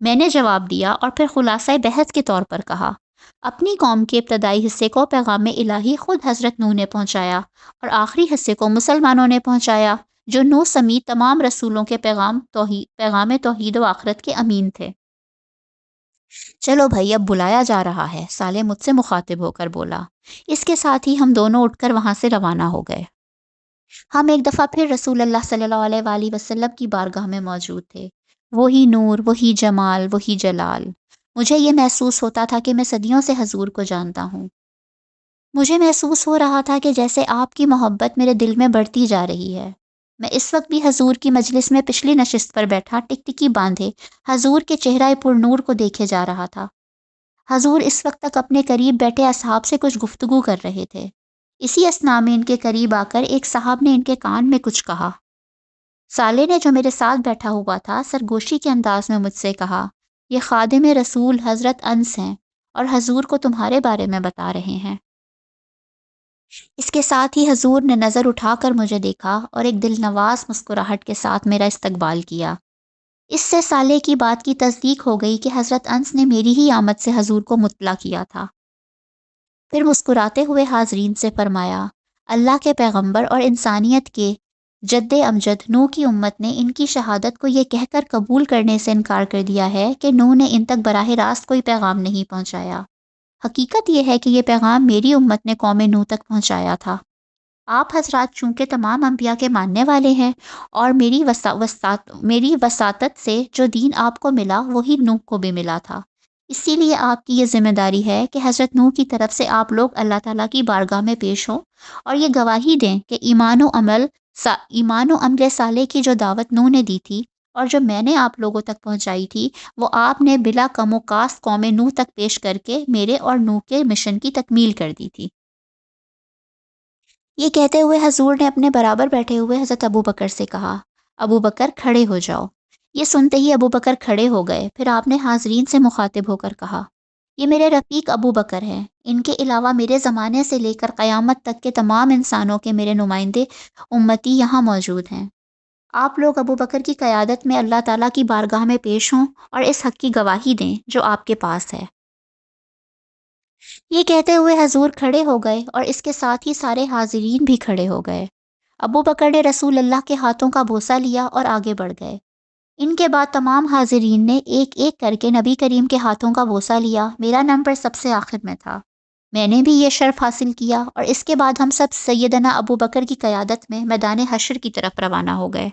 میں نے جواب دیا اور پھر خلاصہ بحث کے طور پر کہا، اپنی قوم کے ابتدائی حصے کو پیغام الہی خود حضرت نوح نے پہنچایا اور آخری حصے کو مسلمانوں نے پہنچایا، جو نوح سمیت تمام رسولوں کے پیغام توحید و آخرت کے امین تھے۔ چلو بھائی، اب بلایا جا رہا ہے، صالح مجھ سے مخاطب ہو کر بولا۔ اس کے ساتھ ہی ہم دونوں اٹھ کر وہاں سے روانہ ہو گئے۔ ہم ایک دفعہ پھر رسول اللہ صلی اللہ علیہ وآلہ وسلم کی بارگاہ میں موجود تھے۔ وہی نور، وہی جمال، وہی جلال۔ مجھے یہ محسوس ہوتا تھا کہ میں صدیوں سے حضور کو جانتا ہوں۔ مجھے محسوس ہو رہا تھا کہ جیسے آپ کی محبت میرے دل میں بڑھتی جا رہی ہے۔ میں اس وقت بھی حضور کی مجلس میں پچھلی نشست پر بیٹھا ٹکٹکی باندھے حضور کے چہرہ پر نور کو دیکھے جا رہا تھا۔ حضور اس وقت تک اپنے قریب بیٹھے اصحاب سے کچھ گفتگو کر رہے تھے۔ اسی اثناء میں ان کے قریب آ کر ایک صاحب نے ان کے کان میں کچھ کہا۔ صالح نے، جو میرے ساتھ بیٹھا ہوا تھا، سرگوشی کے انداز میں مجھ سے کہا، یہ خادم رسول حضرت انس ہیں اور حضور کو تمہارے بارے میں بتا رہے ہیں۔ اس کے ساتھ ہی حضور نے نظر اٹھا کر مجھے دیکھا اور ایک دل نواز مسکراہٹ کے ساتھ میرا استقبال کیا۔ اس سے صالح کی بات کی تصدیق ہو گئی کہ حضرت انس نے میری ہی آمد سے حضور کو مطلع کیا تھا۔ پھر مسکراتے ہوئے حاضرین سے فرمایا، اللہ کے پیغمبر اور انسانیت کے جد امجد نوح کی امت نے ان کی شہادت کو یہ کہہ کر قبول کرنے سے انکار کر دیا ہے کہ نوح نے ان تک براہ راست کوئی پیغام نہیں پہنچایا۔ حقیقت یہ ہے کہ یہ پیغام میری امت نے قوم نوح تک پہنچایا تھا۔ آپ حضرات چونکہ تمام انبیاء کے ماننے والے ہیں اور میری وساطت سے جو دین آپ کو ملا وہی نوح کو بھی ملا تھا، اسی لیے آپ کی یہ ذمہ داری ہے کہ حضرت نوح کی طرف سے آپ لوگ اللہ تعالیٰ کی بارگاہ میں پیش ہوں اور یہ گواہی دیں کہ ایمان و عمل صالح کی جو دعوت نوح نے دی تھی اور جو میں نے آپ لوگوں تک پہنچائی تھی، وہ آپ نے بلا کم و کاست قوم نوح تک پیش کر کے میرے اور نوح کے مشن کی تکمیل کر دی تھی۔ یہ کہتے ہوئے حضور نے اپنے برابر بیٹھے ہوئے حضرت ابو بکر سے کہا، ابو بکر کھڑے ہو جاؤ۔ یہ سنتے ہی ابو بکر کھڑے ہو گئے۔ پھر آپ نے حاضرین سے مخاطب ہو کر کہا، یہ میرے رفیق ابو بکر ہیں۔ ان کے علاوہ میرے زمانے سے لے کر قیامت تک کے تمام انسانوں کے میرے نمائندے امتی یہاں موجود ہیں۔ آپ لوگ ابو بکر کی قیادت میں اللہ تعالیٰ کی بارگاہ میں پیش ہوں اور اس حق کی گواہی دیں جو آپ کے پاس ہے۔ یہ کہتے ہوئے حضور کھڑے ہو گئے اور اس کے ساتھ ہی سارے حاضرین بھی کھڑے ہو گئے۔ ابو بکر نے رسول اللہ کے ہاتھوں کا بوسہ لیا اور آگے بڑھ گئے۔ ان کے بعد تمام حاضرین نے ایک ایک کر کے نبی کریم کے ہاتھوں کا بوسہ لیا۔ میرا نمبر سب سے آخر میں تھا۔ میں نے بھی یہ شرف حاصل کیا اور اس کے بعد ہم سب سیدنا ابو بکر کی قیادت میں میدان حشر کی طرف روانہ ہو گئے۔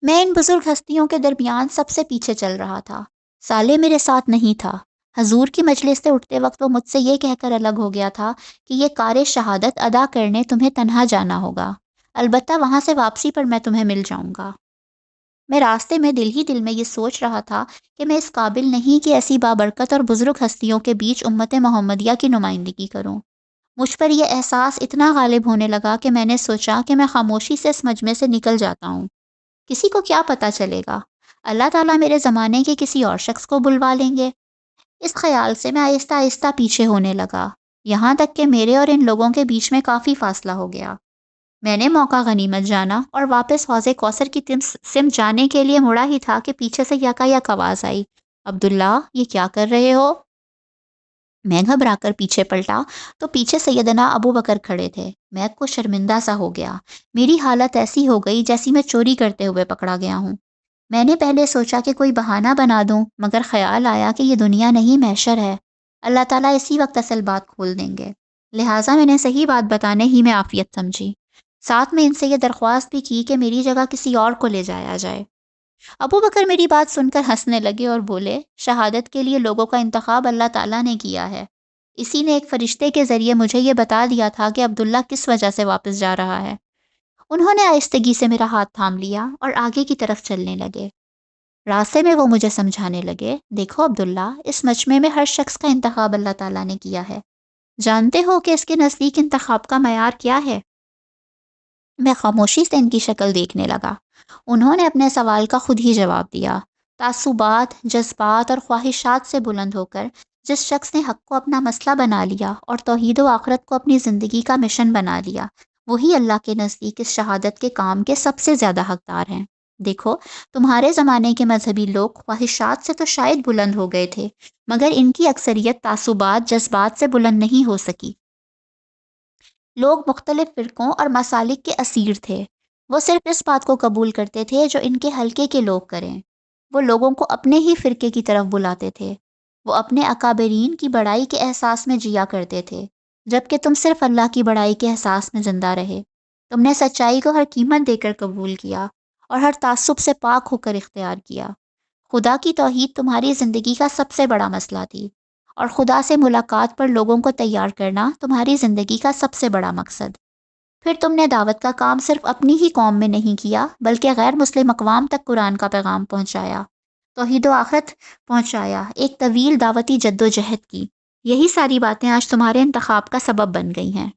میں ان بزرگ ہستیوں کے درمیان سب سے پیچھے چل رہا تھا۔ صالح میرے ساتھ نہیں تھا۔ حضور کی مجلس سے اٹھتے وقت وہ مجھ سے یہ کہہ کر الگ ہو گیا تھا کہ یہ کار شہادت ادا کرنے تمہیں تنہا جانا ہوگا، البتہ وہاں سے واپسی پر میں تمہیں مل جاؤں گا۔ میں راستے میں دل ہی دل میں یہ سوچ رہا تھا کہ میں اس قابل نہیں کہ ایسی بابرکت اور بزرگ ہستیوں کے بیچ امت محمدیہ کی نمائندگی کروں۔ مجھ پر یہ احساس اتنا غالب ہونے لگا کہ میں نے سوچا کہ میں خاموشی سے اس مجمع سے نکل جاتا ہوں۔ کسی کو کیا پتہ چلے گا؟ اللہ تعالیٰ میرے زمانے کے کسی اور شخص کو بلوا لیں گے۔ اس خیال سے میں آہستہ آہستہ پیچھے ہونے لگا، یہاں تک کہ میرے اور ان لوگوں کے بیچ میں کافی فاصلہ ہو گیا۔ میں نے موقع غنیمت جانا اور واپس حوض کوثر کی سمت جانے کے لیے مڑا ہی تھا کہ پیچھے سے یکایک آواز آئی، عبداللہ یہ کیا کر رہے ہو؟ میں گھبرا کر پیچھے پلٹا تو پیچھے سیدنا ابو بکر کھڑے تھے۔ میں کو شرمندہ سا ہو گیا۔ میری حالت ایسی ہو گئی جیسی میں چوری کرتے ہوئے پکڑا گیا ہوں۔ میں نے پہلے سوچا کہ کوئی بہانہ بنا دوں، مگر خیال آیا کہ یہ دنیا نہیں محشر ہے، اللہ تعالیٰ اسی وقت اصل بات کھول دیں گے، لہٰذا میں نے صحیح بات بتانے ہی میں عافیت سمجھی۔ ساتھ میں ان سے یہ درخواست بھی کی کہ میری جگہ کسی اور کو لے جایا جائے۔ ابو بکر میری بات سن کر ہنسنے لگے اور بولے، شہادت کے لیے لوگوں کا انتخاب اللہ تعالیٰ نے کیا ہے، اسی نے ایک فرشتے کے ذریعے مجھے یہ بتا دیا تھا کہ عبداللہ کس وجہ سے واپس جا رہا ہے۔ انہوں نے آہستگی سے میرا ہاتھ تھام لیا اور آگے کی طرف چلنے لگے۔ راستے میں وہ مجھے سمجھانے لگے، دیکھو عبداللہ، اس مجمع میں ہر شخص کا انتخاب اللہ تعالیٰ نے کیا ہے، جانتے ہو کہ اس کے نزدیک انتخاب کا معیار کیا ہے؟ میں خاموشی سے ان کی شکل دیکھنے لگا۔ انہوں نے اپنے سوال کا خود ہی جواب دیا۔ تعصبات، جذبات اور خواہشات سے بلند ہو کر جس شخص نے حق کو اپنا مسئلہ بنا لیا اور توحید و آخرت کو اپنی زندگی کا مشن بنا لیا، وہی اللہ کے نزدیک اس شہادت کے کام کے سب سے زیادہ حقدار ہیں۔ دیکھو، تمہارے زمانے کے مذہبی لوگ خواہشات سے تو شاید بلند ہو گئے تھے، مگر ان کی اکثریت تعصبات، جذبات سے بلند نہیں ہو سکی۔ لوگ مختلف فرقوں اور مسالک کے اسیر تھے۔ وہ صرف اس بات کو قبول کرتے تھے جو ان کے حلقے کے لوگ کریں۔ وہ لوگوں کو اپنے ہی فرقے کی طرف بلاتے تھے۔ وہ اپنے اکابرین کی بڑائی کے احساس میں جیا کرتے تھے، جبکہ تم صرف اللہ کی بڑائی کے احساس میں زندہ رہے۔ تم نے سچائی کو ہر قیمت دے کر قبول کیا اور ہر تعصب سے پاک ہو کر اختیار کیا۔ خدا کی توحید تمہاری زندگی کا سب سے بڑا مسئلہ تھی، اور خدا سے ملاقات پر لوگوں کو تیار کرنا تمہاری زندگی کا سب سے بڑا مقصد۔ پھر تم نے دعوت کا کام صرف اپنی ہی قوم میں نہیں کیا، بلکہ غیر مسلم اقوام تک قرآن کا پیغام پہنچایا، توحید و آخرت پہنچایا، ایک طویل دعوتی جد و جہد کی۔ یہی ساری باتیں آج تمہارے انتخاب کا سبب بن گئی ہیں۔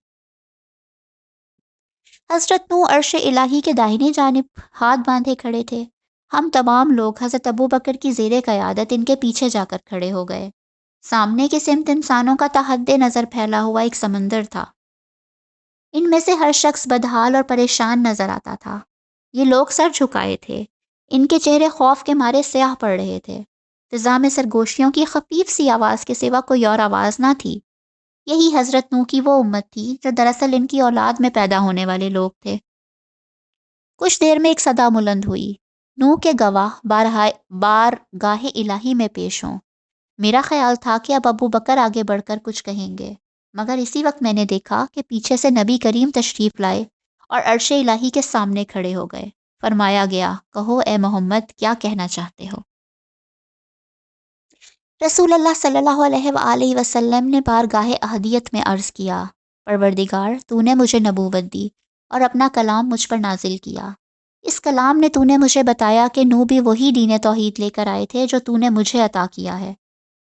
حضرت نوح عرش الہی کے داہنی جانب ہاتھ باندھے کھڑے تھے۔ ہم تمام لوگ حضرت ابو بکر کی زیر قیادت ان کے پیچھے جا کر کھڑے ہو گئے۔ سامنے کی سمت انسانوں کا تحد نظر پھیلا ہوا ایک سمندر تھا۔ ان میں سے ہر شخص بدحال اور پریشان نظر آتا تھا۔ یہ لوگ سر جھکائے تھے۔ ان کے چہرے خوف کے مارے سیاہ پڑ رہے تھے۔ فضا میں سرگوشیوں کی خفیف سی آواز کے سوا کوئی اور آواز نہ تھی۔ یہی حضرت نوح کی وہ امت تھی جو دراصل ان کی اولاد میں پیدا ہونے والے لوگ تھے۔ کچھ دیر میں ایک صدا بلند ہوئی، نوح کے گواہ بارگاہ الہی میں پیش ہوں۔ میرا خیال تھا کہ اب ابو بکر آگے بڑھ کر کچھ کہیں گے، مگر اسی وقت میں نے دیکھا کہ پیچھے سے نبی کریم تشریف لائے اور عرش الہی کے سامنے کھڑے ہو گئے۔ فرمایا گیا، کہو اے محمد، کیا کہنا چاہتے ہو؟ رسول اللہ صلی اللہ علیہ وآلہ وسلم نے بارگاہ احدیت میں عرض کیا، پروردگار، تو نے مجھے نبوت دی اور اپنا کلام مجھ پر نازل کیا۔ اس کلام نے تو نے مجھے بتایا کہ نوح بھی وہی دین توحید لے کر آئے تھے جو تو نے مجھے عطا کیا ہے۔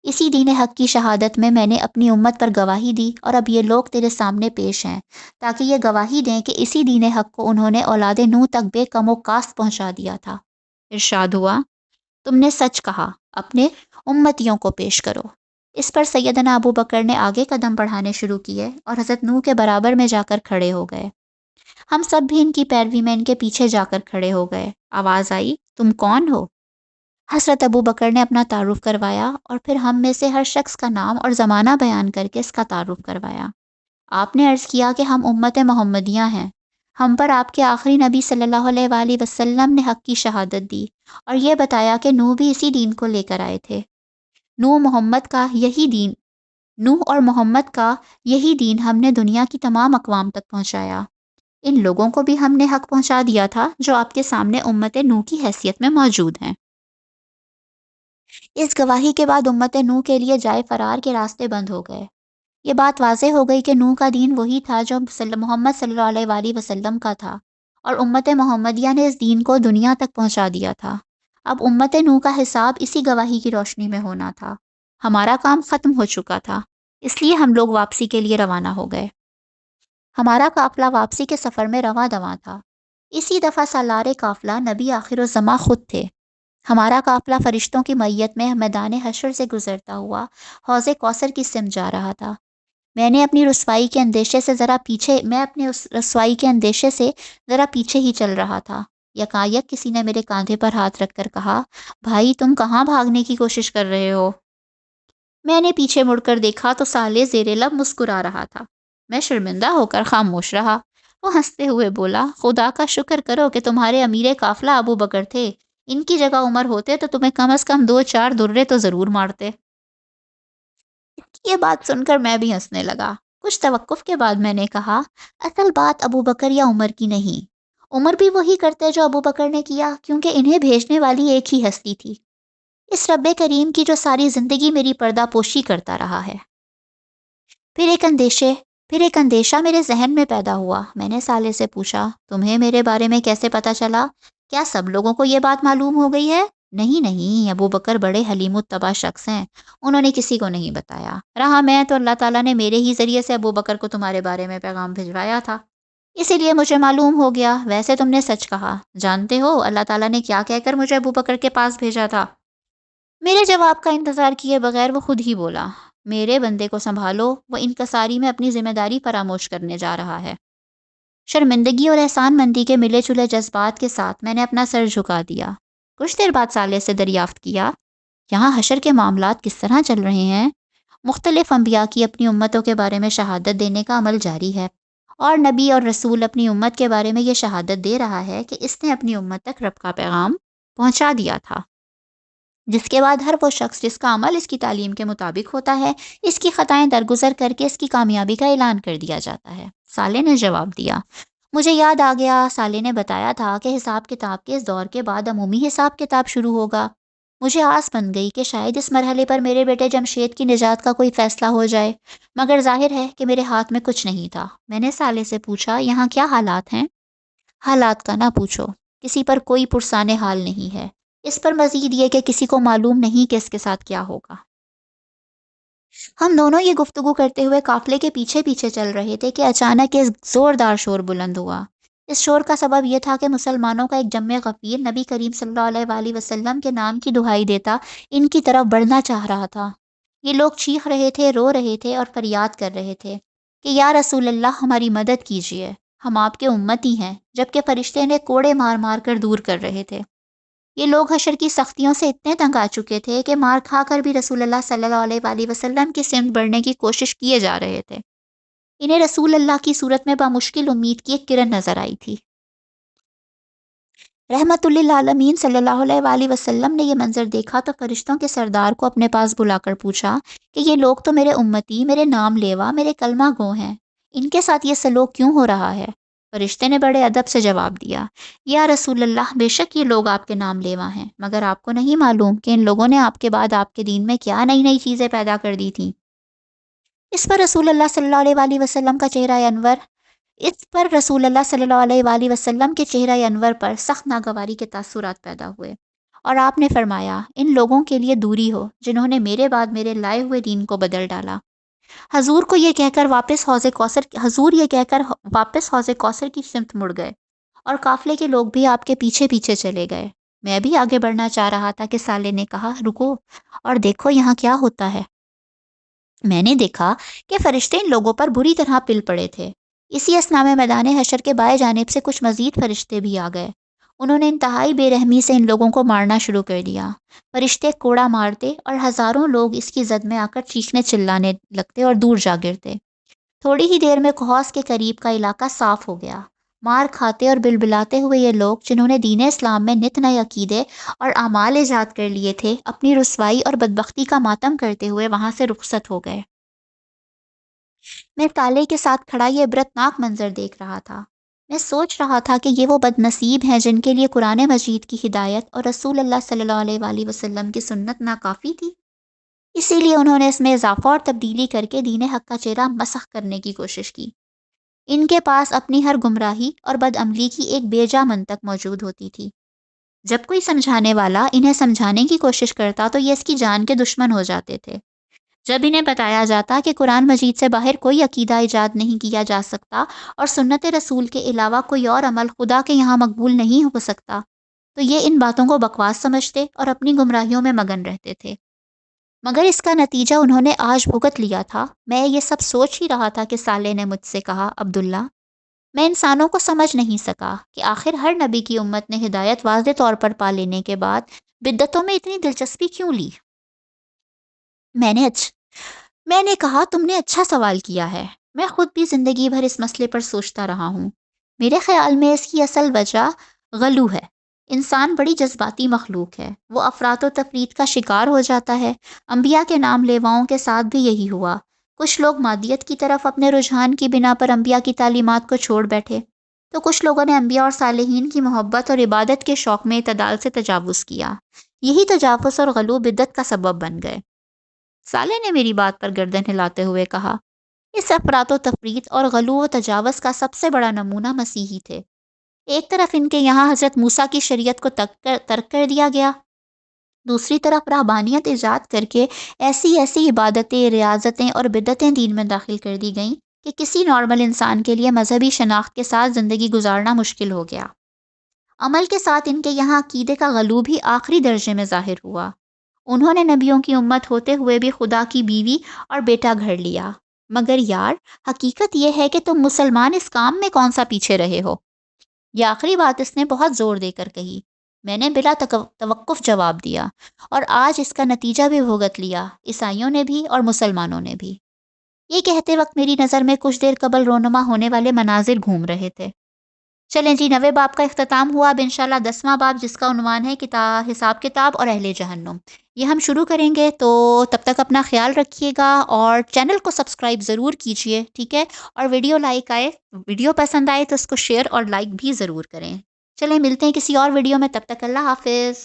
اسی دین حق کی شہادت میں نے اپنی امت پر گواہی دی، اور اب یہ لوگ تیرے سامنے پیش ہیں تاکہ یہ گواہی دیں کہ اسی دین حق کو انہوں نے اولاد نوح تک بے کم و کاست پہنچا دیا تھا۔ ارشاد ہوا، تم نے سچ کہا، اپنے امتیوں کو پیش کرو۔ اس پر سیدنا ابو بکر نے آگے قدم بڑھانے شروع کیے اور حضرت نوح کے برابر میں جا کر کھڑے ہو گئے۔ ہم سب بھی ان کی پیروی میں ان کے پیچھے جا کر کھڑے ہو گئے۔ آواز آئی، تم کون ہو؟ حضرت ابو بکر نے اپنا تعارف کروایا، اور پھر ہم میں سے ہر شخص کا نام اور زمانہ بیان کر کے اس کا تعارف کروایا۔ آپ نے عرض کیا کہ ہم امت محمدیہ ہیں۔ ہم پر آپ کے آخری نبی صلی اللہ علیہ وآلہ وسلم نے حق کی شہادت دی اور یہ بتایا کہ نوح بھی اسی دین کو لے کر آئے تھے۔ نوح اور محمد کا یہی دین ہم نے دنیا کی تمام اقوام تک پہنچایا۔ ان لوگوں کو بھی ہم نے حق پہنچا دیا تھا جو آپ کے سامنے امت نوح کی حیثیت میں موجود ہیں۔ اس گواہی کے بعد امت نوح کے لیے جائے فرار کے راستے بند ہو گئے۔ یہ بات واضح ہو گئی کہ نوح کا دین وہی تھا جو محمد صلی اللہ علیہ وآلہ وسلم کا تھا، اور امت محمدیہ نے اس دین کو دنیا تک پہنچا دیا تھا۔ اب امت نوح کا حساب اسی گواہی کی روشنی میں ہونا تھا۔ ہمارا کام ختم ہو چکا تھا، اس لیے ہم لوگ واپسی کے لیے روانہ ہو گئے۔ ہمارا قافلہ واپسی کے سفر میں رواں دواں تھا۔ اسی دفعہ سالار قافلہ نبی آخر الزماں خود تھے۔ ہمارا قافلہ فرشتوں کی معیت میں میدان حشر سے گزرتا ہوا حوض کوثر کی سمت جا رہا تھا۔ میں اپنی رسوائی کے اندیشے سے ذرا پیچھے ہی چل رہا تھا۔ یکایک کسی نے میرے کاندھے پر ہاتھ رکھ کر کہا، بھائی تم کہاں بھاگنے کی کوشش کر رہے ہو؟ میں نے پیچھے مڑ کر دیکھا تو سالے زیر لب مسکرا رہا تھا۔ میں شرمندہ ہو کر خاموش رہا۔ وہ ہنستے ہوئے بولا، خدا کا شکر کرو کہ تمہارے امیر قافلہ ابو بکر تھے۔ ان کی جگہ عمر ہوتے تو تمہیں کم از کم 2-4 درے تو ضرور مارتے۔ یہ بات سن کر میں بھی ہنسنے لگا۔ کچھ توقف کے بعد میں نے کہا، اصل بات ابو بکر یا عمر کی نہیں، عمر بھی وہی کرتے جو ابو بکر نے کیا، کیونکہ انہیں بھیجنے والی ایک ہی ہستی تھی، اس رب کریم کی جو ساری زندگی میری پردہ پوشی کرتا رہا ہے۔ پھر ایک اندیشہ میرے ذہن میں پیدا ہوا۔ میں نے سالے سے پوچھا، تمہیں میرے بارے میں کیسے پتا چلا؟ کیا سب لوگوں کو یہ بات معلوم ہو گئی ہے؟ نہیں، ابو بکر بڑے حلیم الطبع شخص ہیں، انہوں نے کسی کو نہیں بتایا۔ رہا میں تو اللہ تعالیٰ نے میرے ہی ذریعے سے ابو بکر کو تمہارے بارے میں پیغام بھجوایا تھا، اسی لیے مجھے معلوم ہو گیا۔ ویسے تم نے سچ کہا۔ جانتے ہو اللہ تعالیٰ نے کیا کہہ کر مجھے ابو بکر کے پاس بھیجا تھا؟ میرے جواب کا انتظار کیے بغیر وہ خود ہی بولا، میرے بندے کو سنبھالو، وہ انکساری میں اپنی ذمہ داری فراموش کرنے جا رہا ہے۔ شرمندگی اور احسان مندی کے ملے جلے جذبات کے ساتھ میں نے اپنا سر جھکا دیا۔ کچھ دیر بعد صالح سے دریافت کیا، یہاں حشر کے معاملات کس طرح چل رہے ہیں؟ مختلف انبیاء کی اپنی امتوں کے بارے میں شہادت دینے کا عمل جاری ہے، اور نبی اور رسول اپنی امت کے بارے میں یہ شہادت دے رہا ہے کہ اس نے اپنی امت تک رب کا پیغام پہنچا دیا تھا، جس کے بعد ہر وہ شخص جس کا عمل اس کی تعلیم کے مطابق ہوتا ہے، اس کی خطائیں درگزر کر کے اس کی کامیابی کا اعلان کر دیا جاتا ہے۔ صالح نے جواب دیا، مجھے یاد آ گیا، صالح نے بتایا تھا کہ حساب کتاب کے اس دور کے بعد عمومی حساب کتاب شروع ہوگا۔ مجھے آس بن گئی کہ شاید اس مرحلے پر میرے بیٹے جمشید کی نجات کا کوئی فیصلہ ہو جائے، مگر ظاہر ہے کہ میرے ہاتھ میں کچھ نہیں تھا۔ میں نے صالح سے پوچھا، یہاں کیا حالات ہیں؟ حالات کا نہ پوچھو، کسی پر کوئی پرسان حال نہیں ہے، اس پر مزید یہ کہ کسی کو معلوم نہیں کہ اس کے ساتھ کیا ہوگا۔ ہم دونوں یہ گفتگو کرتے ہوئے قافلے کے پیچھے پیچھے چل رہے تھے کہ اچانک ایک زوردار شور بلند ہوا۔ اس شور کا سبب یہ تھا کہ مسلمانوں کا ایک جمع غفیر نبی کریم صلی اللہ علیہ وآلہ وسلم کے نام کی دہائی دیتا ان کی طرف بڑھنا چاہ رہا تھا۔ یہ لوگ چیخ رہے تھے، رو رہے تھے اور فریاد کر رہے تھے کہ یا رسول اللہ ہماری مدد کیجیے، ہم آپ کے امتی ہیں، جبکہ فرشتے نے کوڑے مار مار کر دور کر رہے تھے۔ یہ لوگ حشر کی سختیوں سے اتنے تنگ آ چکے تھے کہ مار کھا کر بھی رسول اللہ صلی اللہ علیہ وآلہ وسلم کی سمت بڑھنے کی کوشش کیے جا رہے تھے۔ انہیں رسول اللہ کی صورت میں بامشکل امید کی ایک کرن نظر آئی تھی۔ رحمت للعالمین صلی اللہ علیہ وآلہ وسلم نے یہ منظر دیکھا تو فرشتوں کے سردار کو اپنے پاس بلا کر پوچھا کہ یہ لوگ تو میرے امتی، میرے نام لیوا، میرے کلمہ گو ہیں، ان کے ساتھ یہ سلوک کیوں ہو رہا ہے؟ فرشتے نے بڑے ادب سے جواب دیا، یا رسول اللہ، بے شک یہ لوگ آپ کے نام لیوا ہیں، مگر آپ کو نہیں معلوم کہ ان لوگوں نے آپ کے بعد آپ کے دین میں کیا نئی نئی چیزیں پیدا کر دی تھیں۔ اس پر رسول اللہ صلی اللہ علیہ وآلہ وسلم کا چہرہ انور اس پر رسول اللہ صلی اللہ علیہ وآلہ وسلم کے چہرہ انور پر سخت ناگواری کے تاثرات پیدا ہوئے، اور آپ نے فرمایا، ان لوگوں کے لیے دوری ہو جنہوں نے میرے بعد میرے لائے ہوئے دین کو بدل ڈالا۔ حضور یہ کہہ کر واپس حوض کوثر کی سمت مڑ گئے، اور قافلے کے لوگ بھی آپ کے پیچھے پیچھے چلے گئے۔ میں بھی آگے بڑھنا چاہ رہا تھا کہ صالح نے کہا، رکو اور دیکھو یہاں کیا ہوتا ہے۔ میں نے دیکھا کہ فرشتے ان لوگوں پر بری طرح پل پڑے تھے۔ اسی اثنا میں میدان حشر کے بائیں جانب سے کچھ مزید فرشتے بھی آ گئے۔ انہوں نے انتہائی بے رحمی سے ان لوگوں کو مارنا شروع کر دیا۔ فرشتے کوڑا مارتے اور ہزاروں لوگ اس کی زد میں آ کر چیخنے چلانے لگتے اور دور جا گرتے۔ تھوڑی ہی دیر میں قوس کے قریب کا علاقہ صاف ہو گیا۔ مار کھاتے اور بلبلاتے ہوئے یہ لوگ جنہوں نے دین اسلام میں نت نئے عقیدے اور اعمال ایجاد کر لیے تھے، اپنی رسوائی اور بدبختی کا ماتم کرتے ہوئے وہاں سے رخصت ہو گئے۔ میں تالے کے ساتھ کھڑا یہ عبرتناک منظر دیکھ رہا تھا۔ میں سوچ رہا تھا کہ یہ وہ بد نصیب ہیں جن کے لیے قرآن مجید کی ہدایت اور رسول اللہ صلی اللہ علیہ وآلہ وسلم کی سنت ناکافی تھی، اسی لیے انہوں نے اس میں اضافہ اور تبدیلی کر کے دین حق کا چہرہ مسخ کرنے کی کوشش کی۔ ان کے پاس اپنی ہر گمراہی اور بد عملی کی ایک بے جا منطق موجود ہوتی تھی۔ جب کوئی سمجھانے والا انہیں سمجھانے کی کوشش کرتا تو یہ اس کی جان کے دشمن ہو جاتے تھے۔ جب انہیں بتایا جاتا کہ قرآن مجید سے باہر کوئی عقیدہ ایجاد نہیں کیا جا سکتا اور سنت رسول کے علاوہ کوئی اور عمل خدا کے یہاں مقبول نہیں ہو سکتا، تو یہ ان باتوں کو بکواس سمجھتے اور اپنی گمراہیوں میں مگن رہتے تھے۔ مگر اس کا نتیجہ انہوں نے آج بھگت لیا تھا۔ میں یہ سب سوچ ہی رہا تھا کہ صالح نے مجھ سے کہا، عبداللہ، میں انسانوں کو سمجھ نہیں سکا کہ آخر ہر نبی کی امت نے ہدایت واضح طور پر پا لینے کے بعد بدعتوں میں اتنی دلچسپی کیوں لی؟ میں نے کہا، تم نے اچھا سوال کیا ہے۔ میں خود بھی زندگی بھر اس مسئلے پر سوچتا رہا ہوں۔ میرے خیال میں اس کی اصل وجہ غلو ہے۔ انسان بڑی جذباتی مخلوق ہے، وہ افراط و تفریط کا شکار ہو جاتا ہے۔ انبیاء کے نام لیواؤں کے ساتھ بھی یہی ہوا۔ کچھ لوگ مادیت کی طرف اپنے رجحان کی بنا پر انبیاء کی تعلیمات کو چھوڑ بیٹھے، تو کچھ لوگوں نے انبیاء اور صالحین کی محبت اور عبادت کے شوق میں اعتدال سے تجاوز کیا۔ یہی تجاوز اور غلو بدعت کا سبب بن گئے۔ صالح نے میری بات پر گردن ہلاتے ہوئے کہا، اس افراط و تفریط اور غلو و تجاوز کا سب سے بڑا نمونہ مسیحی تھے۔ ایک طرف ان کے یہاں حضرت موسیٰ کی شریعت کو ترک کر دیا گیا، دوسری طرف رہبانیت ایجاد کر کے ایسی عبادتیں، ریاضتیں اور بدعتیں دین میں داخل کر دی گئیں کہ کسی نارمل انسان کے لیے مذہبی شناخت کے ساتھ زندگی گزارنا مشکل ہو گیا۔ عمل کے ساتھ ان کے یہاں عقیدے کا غلو بھی آخری درجے میں ظاہر ہوا۔ انہوں نے نبیوں کی امت ہوتے ہوئے بھی خدا کی بیوی اور بیٹا گھڑ لیا۔ مگر یار، حقیقت یہ ہے کہ تم مسلمان اس کام میں کون سا پیچھے رہے ہو؟ یہ آخری بات اس نے بہت زور دے کر کہی۔ میں نے بلا توقف جواب دیا، اور آج اس کا نتیجہ بھی بھگت لیا، عیسائیوں نے بھی اور مسلمانوں نے بھی۔ یہ کہتے وقت میری نظر میں کچھ دیر قبل رونما ہونے والے مناظر گھوم رہے تھے۔ چلیں جی، 9 باب کا اختتام ہوا، اب انشاءاللہ 10واں باب، جس کا عنوان ہے حساب کتاب اور اہل جہنم، یہ ہم شروع کریں گے۔ تو تب تک اپنا خیال رکھیے گا اور چینل کو سبسکرائب ضرور کیجئے، ٹھیک ہے؟ اور ویڈیو پسند آئے تو اس کو شیئر اور لائک بھی ضرور کریں۔ چلیں ملتے ہیں کسی اور ویڈیو میں، تب تک اللہ حافظ۔